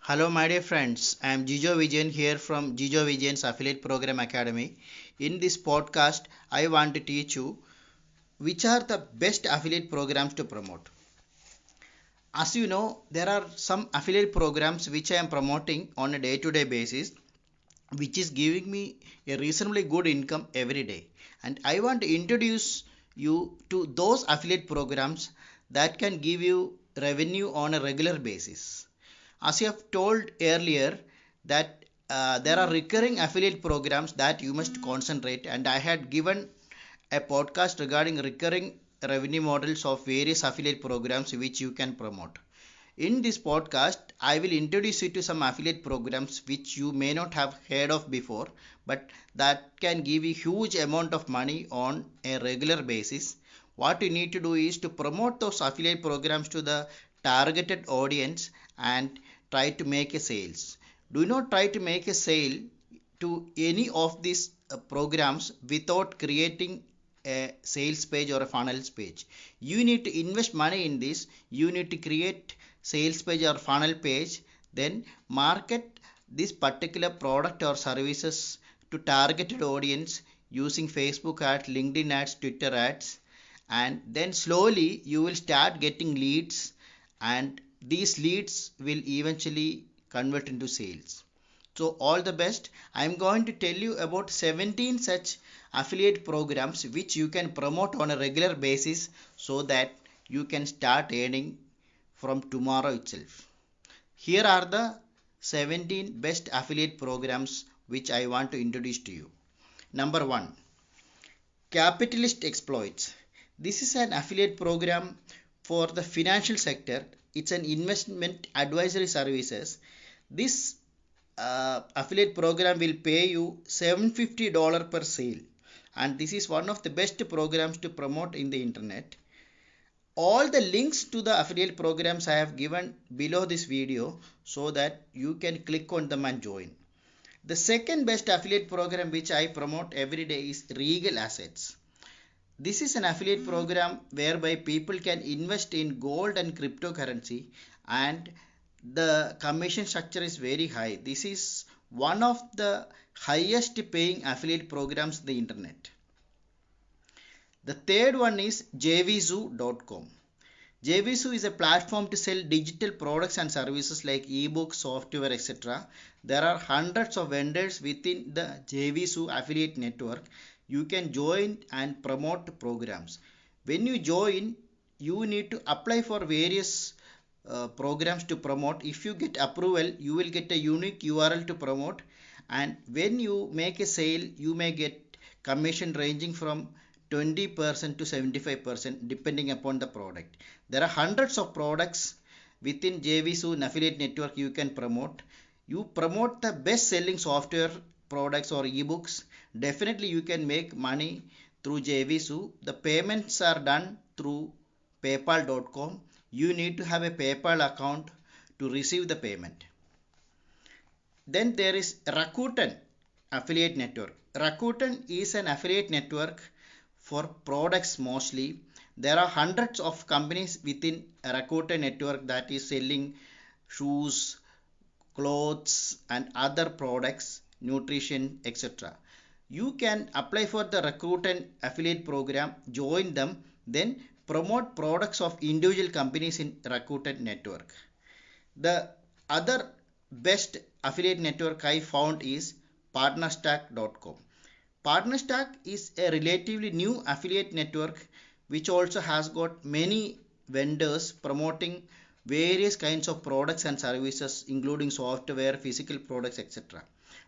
Hello, my dear friends. I am Jijo Vijayan here from Jijo Vijayan's Affiliate Program Academy. In this podcast, I want to teach you which are the best affiliate programs to promote. As you know, there are some affiliate programs which I am promoting on a day to day basis, which is giving me a reasonably good income every day. And I want to introduce you to those affiliate programs that can give you revenue on a regular basis. As you have told earlier that there are recurring affiliate programs that you must concentrate, and I had given a podcast regarding recurring revenue models of various affiliate programs which you can promote. In this podcast, I will introduce you to some affiliate programs which you may not have heard of before, but that can give you huge amount of money on a regular basis. What you need to do is to promote those affiliate programs to the targeted audience and try to make a sales. Do not try to make a sale to any of these programs without creating a sales page or a funnels page. You need to invest money in this. You need to create sales page or funnel page, then market this particular product or services to targeted audience using Facebook ads, LinkedIn ads, Twitter ads, and then slowly you will start getting leads, and these leads will eventually convert into sales. So all the best. I'm going to tell you about 17 such affiliate programs which you can promote on a regular basis so that you can start earning from tomorrow itself. Here are the 17 best affiliate programs which I want to introduce to you. Number 1, Capitalist Exploits. This is an affiliate program for the financial sector. It's an investment advisory services. This affiliate program will pay you $750 per sale, and this is one of the best programs to promote in the internet. All the links to the affiliate programs I have given below this video so that you can click on them and join. The second best affiliate program which I promote every day is Regal Assets. This is an affiliate program whereby people can invest in gold and cryptocurrency, and the commission structure is very high. This is one of the highest paying affiliate programs on the internet. The third one is jvzoo.com. JVZoo is a platform to sell digital products and services like ebooks, software, etc. There are hundreds of vendors within the JVZoo affiliate network. You can join and promote programs. When you join, you need to apply for various programs to promote. If you get approval, you will get a unique URL to promote, and when you make a sale, you may get commission ranging from 20% to 75% depending upon the product. There are hundreds of products within JVZoo affiliate network you can promote. You promote the best selling software products or ebooks. Definitely you can make money through JVZoo. The payments are done through paypal.com. You need to have a PayPal account to receive the payment. Then there is Rakuten affiliate network. Rakuten is an affiliate network for products mostly. There are hundreds of companies within Rakuten network that is selling shoes, clothes and other products, nutrition, etc. You can apply for the Rakuten affiliate program, join them, then promote products of individual companies in Rakuten network. The other best affiliate network I found is partnerstack.com. Partnerstack is a relatively new affiliate network which also has got many vendors promoting various kinds of products and services including software, physical products, etc.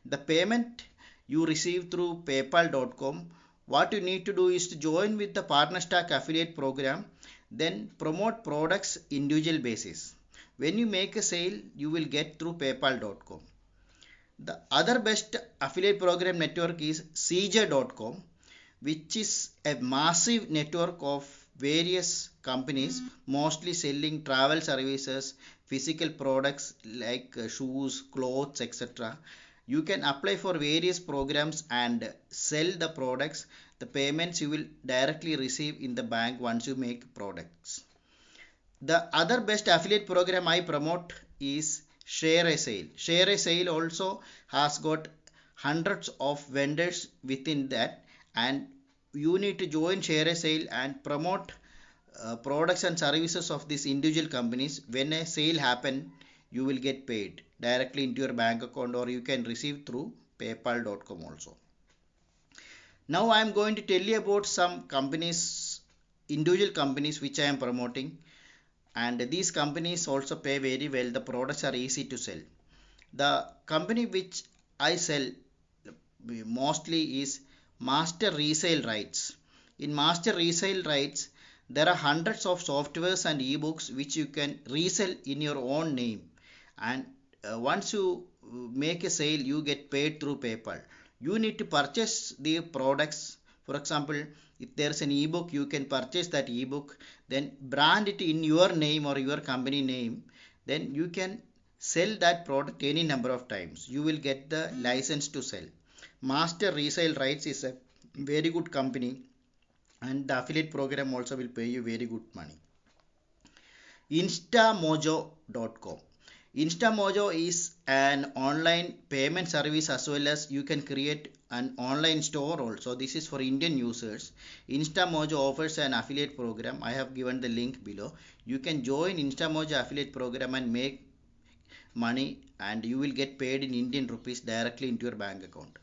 The payment you receive through paypal.com. What you need to do is to join with the Partnerstack affiliate program, then promote products individual basis. When you make a sale, you will get through paypal.com. The other best affiliate program network is CJ.com, which is a massive network of various companies mostly selling travel services, physical products like shoes, clothes, etc. You can apply for various programs and sell the products. The payments you will directly receive in the bank once you make products. The other best affiliate program I promote is Share a sale. Share a sale also has got hundreds of vendors within that, and you need to join share a sale and promote products and services of these individual companies. When a sale happen, you will get paid directly into your bank account, or you can receive through paypal.com also. Now I am going to tell you about some companies, individual companies which I am promoting, and these companies also pay very well. The products are easy to sell. The company which I sell mostly is Master Resale Rights. In Master Resale Rights, there are hundreds of softwares and ebooks which you can resell in your own name, and once you make a sale, you get paid through PayPal. You need to purchase the products. For example, if there's an ebook, you can purchase that ebook, then brand it in your name or your company name, then you can sell that product any number of times. You will get the license to sell. Master Resale Rights is a very good company, and the affiliate program also will pay you very good money. Instamojo.com. Instamojo is an online payment service, as well as you can create an online store also. This is for Indian users. Instamojo offers an affiliate program. I have given the link below. You can join Instamojo affiliate program and make money, and you will get paid in Indian rupees directly into your bank account.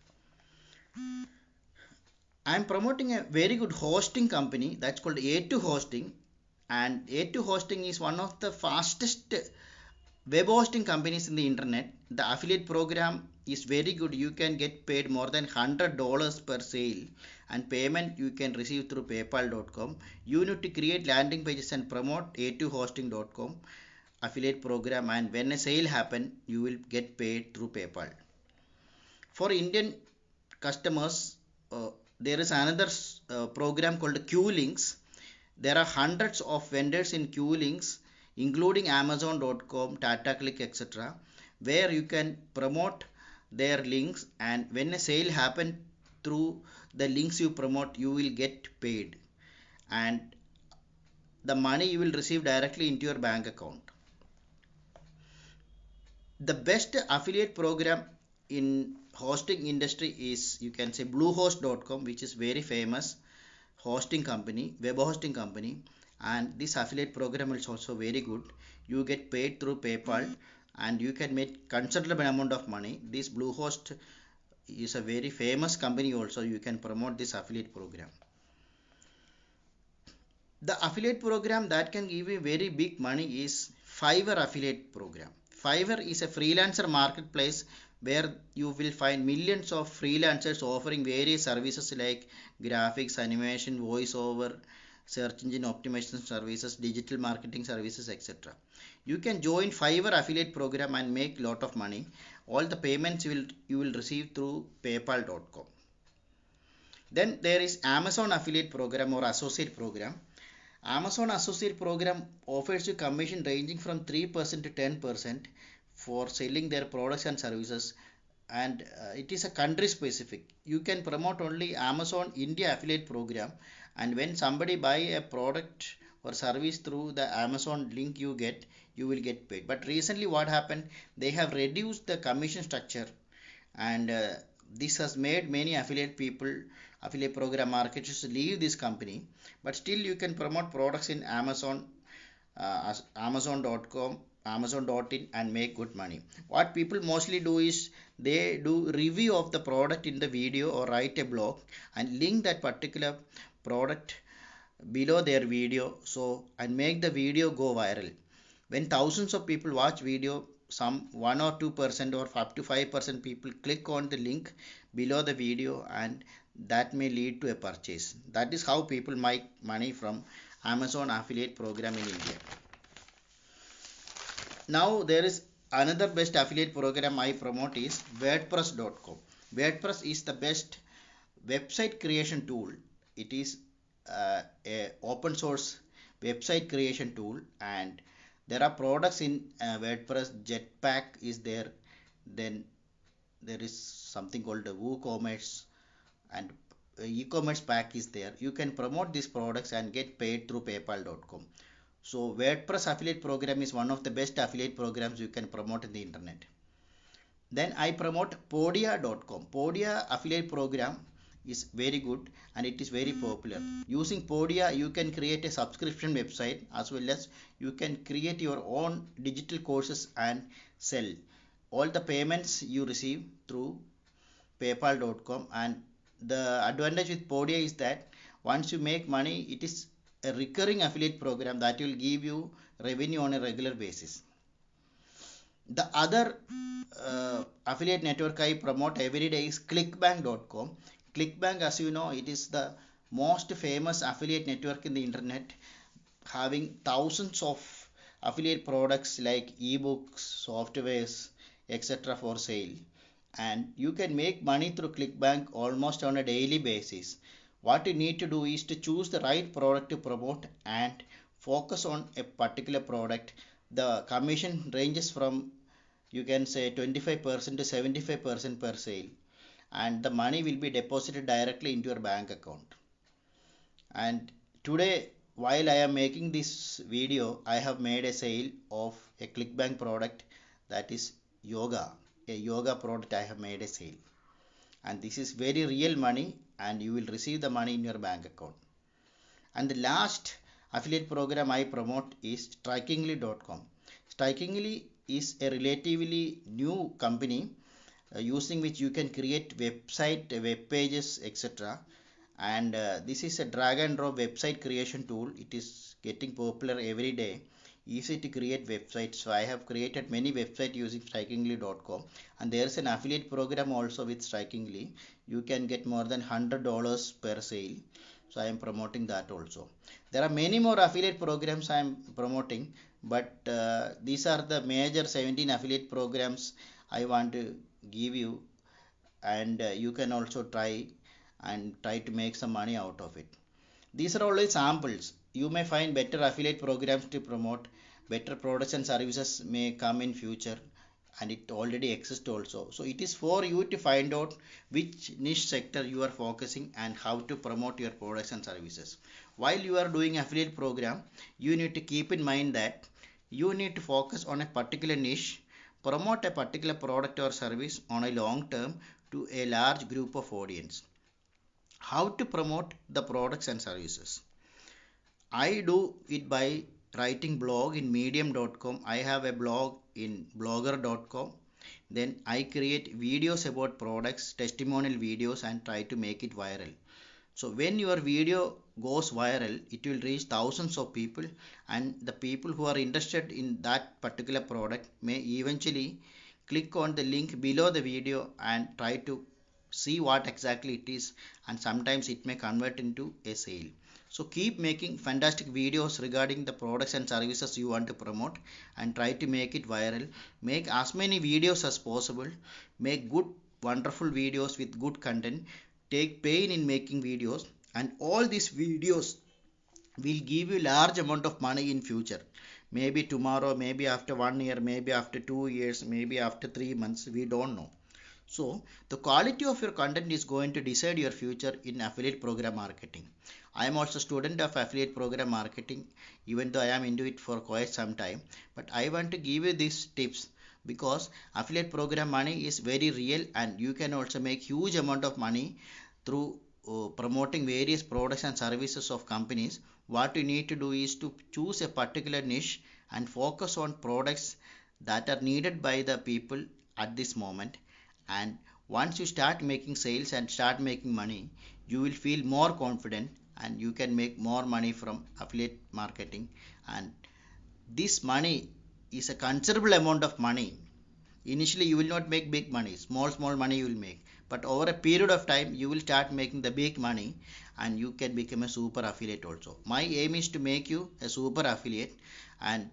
I am promoting a very good hosting company that's called A2 Hosting, and A2 Hosting is one of the fastest web hosting companies in the internet. The affiliate program is very good. You can get paid more than $100 per sale, and payment you can receive through paypal.com. You need to create landing pages and promote a2hosting.com affiliate program, and when a sale happen, you will get paid through PayPal. For Indian customers, there is another program called QLinks. There are hundreds of vendors in QLinks, including Amazon.com, TataClick, etc., where you can promote their links, and when a sale happen through the links you promote, you will get paid, and the money you will receive directly into your bank account. The best affiliate program in hosting industry is, you can say, Bluehost.com, which is very famous hosting company, web hosting company, and this affiliate program is also very good. You get paid through PayPal, and you can make considerable amount of money. This Bluehost is a very famous company also. You can promote this affiliate program. The affiliate program that can give you very big money is Fiverr affiliate program. Fiverr is a freelancer marketplace where you will find millions of freelancers offering various services like graphics, animation, voiceover, search engine optimization services, digital marketing services, etc. You can join Fiverr affiliate program and make lot of money. All the payments you will receive through paypal.com. Then there is Amazon affiliate program or associate program. Amazon Associate Program offers you commission ranging from 3% to 10% for selling their products and services, and it is a country specific. You can promote only Amazon India affiliate program, and when somebody buy a product or service through the Amazon link you get, you will get paid. But recently what happened, they have reduced the commission structure, and this has made many affiliate program marketers leave this company. But still you can promote products in Amazon, Amazon.com, Amazon.in, and make good money. What people mostly do is they do review of the product in the video, or write a blog and link that particular product below their video, so, and make the video go viral. When thousands of people watch video, some 1 or 2% or up to 5% people click on the link below the video, and that may lead to a purchase. That is how people make money from Amazon affiliate program in India. Now there is another best affiliate program I promote is WordPress.com. WordPress is the best website creation tool. It is a open source website creation tool, and there are products in WordPress. Jetpack is there, then there is something called WooCommerce, and e-commerce pack is there. You can promote these products and get paid through paypal.com. So WordPress affiliate program is one of the best affiliate programs you can promote in the internet. Then I promote Podia.com. Podia affiliate program is very good and it is very popular. Using Podia, you can create a subscription website as well as you can create your own digital courses and sell. All the payments you receive through PayPal.com, and the advantage with Podia is that once you make money, it is a recurring affiliate program that will give you revenue on a regular basis. The other affiliate network I promote every day is clickbank.com. Clickbank, as you know, it is the most famous affiliate network in the internet, having thousands of affiliate products like ebooks, softwares, etc. for sale. And you can make money through Clickbank almost on a daily basis. What you need to do is to choose the right product to promote and focus on a particular product. The commission ranges from, you can say, 25% to 75% per sale, and the money will be deposited directly into your bank account. And today, while I am making this video, I have made a sale of a Clickbank product, that is yoga. A yoga product I have made a sale, and this is very real money, and you will receive the money in your bank account. And the last affiliate program I promote is strikingly.com. Strikingly is a relatively new company using which you can create website, web pages, etc. And this is a drag and drop website creation tool. It is getting popular every day. Easy to create websites. So I have created many websites using strikingly.com, and there is an affiliate program also with Strikingly. You can get more than $100 per sale. So I am promoting that also. There are many more affiliate programs I am promoting, but these are the major 17 affiliate programs I want to give you, and you can also try to make some money out of it. These are only samples. You may find better affiliate programs to promote. Better products and services may come in future, and it already exists also. So it is for you to find out which niche sector you are focusing and how to promote your products and services. While you are doing affiliate program, you need to keep in mind that you need to focus on a particular niche, promote a particular product or service on a long term to a large group of audience. How to promote the products and services? I do it by writing blog in medium.com. I have a blog in blogger.com. Then I create videos about products, testimonial videos, and try to make it viral. So when your video goes viral, it will reach thousands of people, and the people who are interested in that particular product may eventually click on the link below the video and try to see what exactly it is, and sometimes it may convert into a sale. So keep making fantastic videos regarding the products and services you want to promote and try to make it viral. Make as many videos as possible. Make good, wonderful videos with good content. Take pain in making videos, and all these videos will give you large amount of money in future. Maybe tomorrow, maybe after 1 year, maybe after 2 years, maybe after 3 months, we don't know. So the quality of your content is going to decide your future in affiliate program marketing. I am also a student of affiliate program marketing, even though I am into it for quite some time. But I want to give you these tips because affiliate program money is very real, and you can also make huge amount of money through promoting various products and services of companies. What you need to do is to choose a particular niche and focus on products that are needed by the people at this moment. And once you start making sales and start making money, you will feel more confident and you can make more money from affiliate marketing. And this money is a considerable amount of money. Initially you will not make big money, small money you will make, but over a period of time you will start making the big money, and you can become a super affiliate also. My aim is to make you a super affiliate, and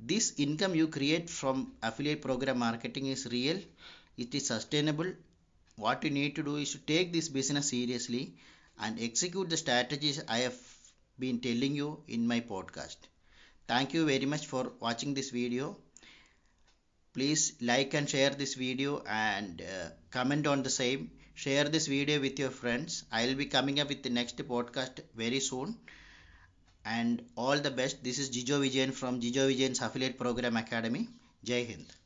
this income you create from affiliate program marketing is real, it is sustainable. What you need to do is to take this business seriously and execute the strategies I have been telling you in my podcast. Thank you very much for watching this video. Please like and share this video, and comment on the same. Share this video with your friends. I will be coming up with the next podcast very soon. and all the best. This is Jijo Vijayan from Jijo Vijayan's Affiliate Program Academy. Jai Hind.